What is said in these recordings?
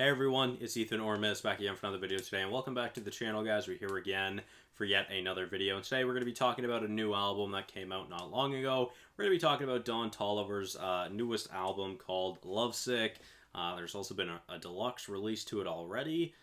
Hey everyone, it's Ethan Ormis back again for another video today, and welcome back to the channel, guys. We're here again for yet another video, and today we're going to be talking about a new album that came out not long ago. We're going to be talking about Don Toliver's newest album called Lovesick. There's also been a deluxe release to it already,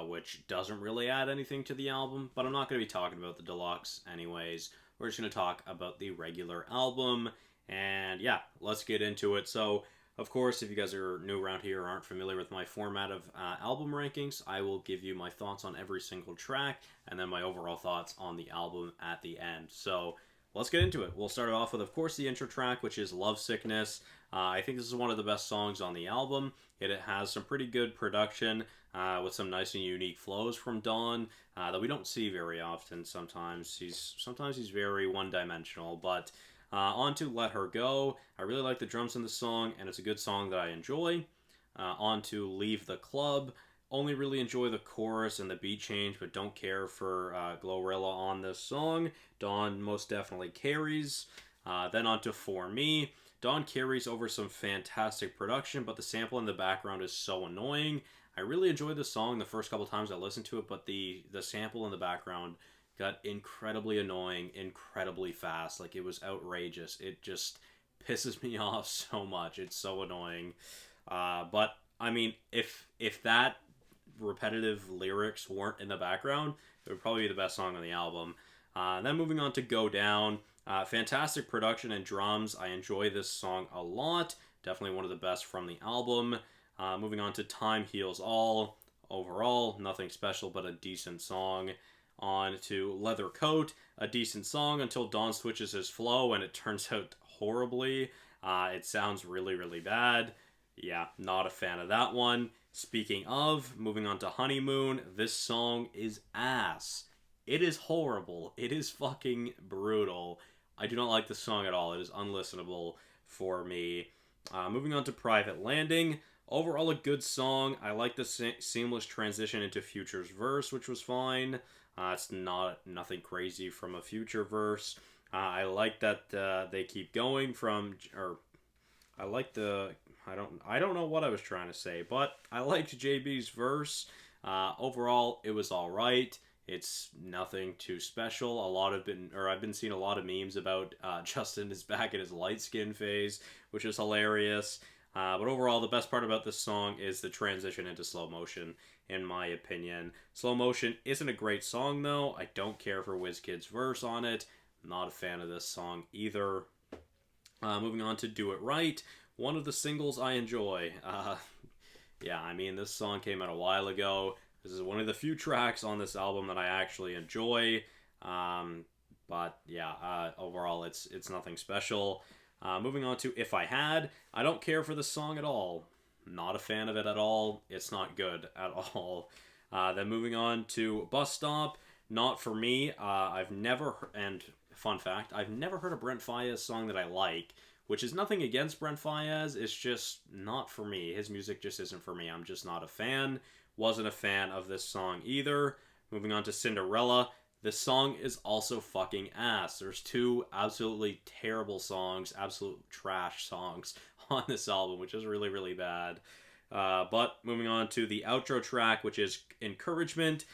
which doesn't really add anything to the album, but I'm not going to be talking about the deluxe anyways. We're just going to talk about the regular album, and yeah, let's get into it. So, of course, if you guys are new around here or aren't familiar with my format of album rankings, I will give you my thoughts on every single track and then my overall thoughts on the album at the end. So let's get into it. We'll start off with, of course, the intro track, which is Love Sickness. I think this is one of the best songs on the album. It has some pretty good production with some nice and unique flows from Don that we don't see very often. Sometimes he's very one-dimensional, but on to Let Her Go. I really like the drums in the song, and it's a good song that I enjoy. On to Leave the Club. Only really enjoy the chorus and the beat change, but don't care for Glorilla on this song. Don most definitely carries. Then on to For Me. Don carries over some fantastic production, but the sample in the background is so annoying. I really enjoyed the song the first couple times I listened to it, but the sample in the background got incredibly annoying, incredibly fast. Like, it was outrageous. It just pisses me off so much. It's so annoying. But I mean, if that repetitive lyrics weren't in the background, it would probably be the best song on the album. Then moving on to Go Down. Fantastic production and drums. I enjoy this song a lot. Definitely one of the best from the album. Moving on to Time Heals All. Overall, nothing special, but a decent song. On to Leather Coat, a decent song until Don switches his flow and it turns out horribly. It sounds really, really bad. Yeah, not a fan of that one. Speaking of, moving on to Honeymoon, this song is ass. It is horrible. It is fucking brutal. I do not like this song at all. It is unlistenable for me. Moving on to Private Landing. Overall, a good song. I like the seamless transition into Future's verse, which was fine. It's nothing crazy from a Future verse. I like that they keep going from, or I like I don't know what I was trying to say, but I liked JB's verse. Overall, it was all right. It's nothing too special. I've been seeing a lot of memes about Justin is back in his light skin phase, which is hilarious. But overall, the best part about this song is the transition into slow motion, in my opinion. Slow motion isn't a great song, though. I don't care for WizKid's verse on it. Not a fan of this song either. Moving on to Do It Right, one of the singles I enjoy. Yeah, I mean, this song came out a while ago. This is one of the few tracks on this album that I actually enjoy. But yeah, overall, it's nothing special. Moving on to If I Had. I don't care for the song at all. Not a fan of it at all. It's not good at all. Then moving on to Bus Stop. Not for me. And fun fact, I've never heard a Brent Faiyaz song that I like, which is nothing against Brent Faiyaz. It's just not for me. His music just isn't for me. I'm just not a fan. Wasn't a fan of this song either. Moving on to Cinderella. This song is also fucking ass. There's two absolutely terrible songs, absolute trash songs on this album, which is really, really bad. But moving on to the outro track, which is Encouragement.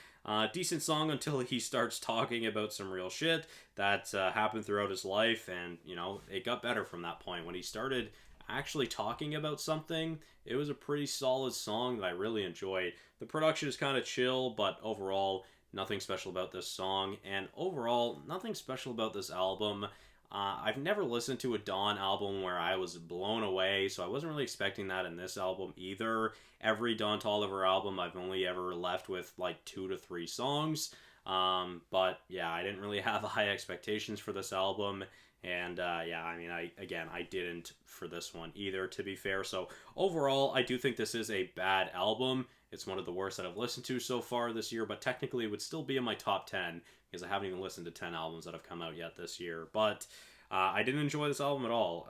Decent song until he starts talking about some real shit that happened throughout his life, and, you know, it got better from that point. When he started actually talking about something, it was a pretty solid song that I really enjoyed. The production is kind of chill, but overall, nothing special about this song, and overall, nothing special about this album. I've never listened to a Don album where I was blown away, so I wasn't really expecting that in this album either. Every Don Toliver album, I've only ever left with like 2 to 3 songs. But yeah, I didn't really have high expectations for this album. And yeah, I mean, I didn't for this one either, to be fair. So overall, I do think this is a bad album. It's one of the worst that I've listened to so far this year, but technically it would still be in my top 10 because I haven't even listened to 10 albums that have come out yet this year. But I didn't enjoy this album at all.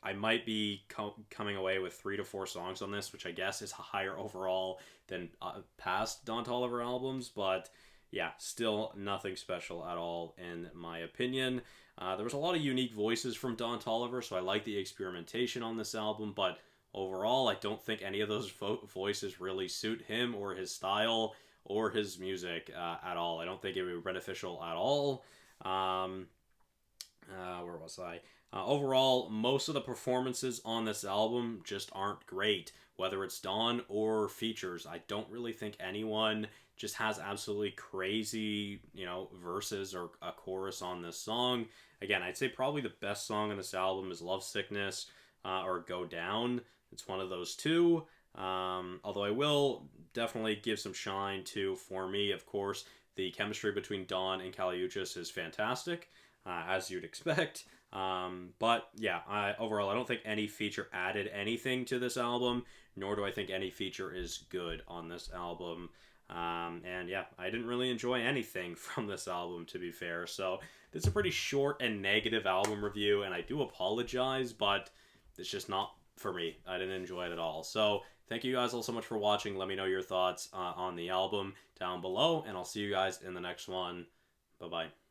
I might be coming away with 3 to 4 songs on this, which I guess is higher overall than past Don Toliver albums, but yeah, still nothing special at all in my opinion. There was a lot of unique voices from Don Toliver, so I like the experimentation on this album, but overall, I don't think any of those voices really suit him or his style or his music at all. I don't think it would be beneficial at all. Where was I? Overall, most of the performances on this album just aren't great, whether it's Dawn or features. I don't really think anyone just has absolutely crazy, verses or a chorus on this song. Again, I'd say probably the best song on this album is Love Sickness or Go Down. It's one of those two. Although I will definitely give some shine to, for me, of course, the chemistry between Dawn and Kaliuchis is fantastic, as you'd expect. But yeah, overall, I don't think any feature added anything to this album, nor do I think any feature is good on this album. And yeah, I didn't really enjoy anything from this album, to be fair. So this is a pretty short and negative album review, and I do apologize, but it's just not for me. I didn't enjoy it at all. So thank you guys all so much for watching. Let me know your thoughts on the album down below, and I'll see you guys in the next one. Bye-bye.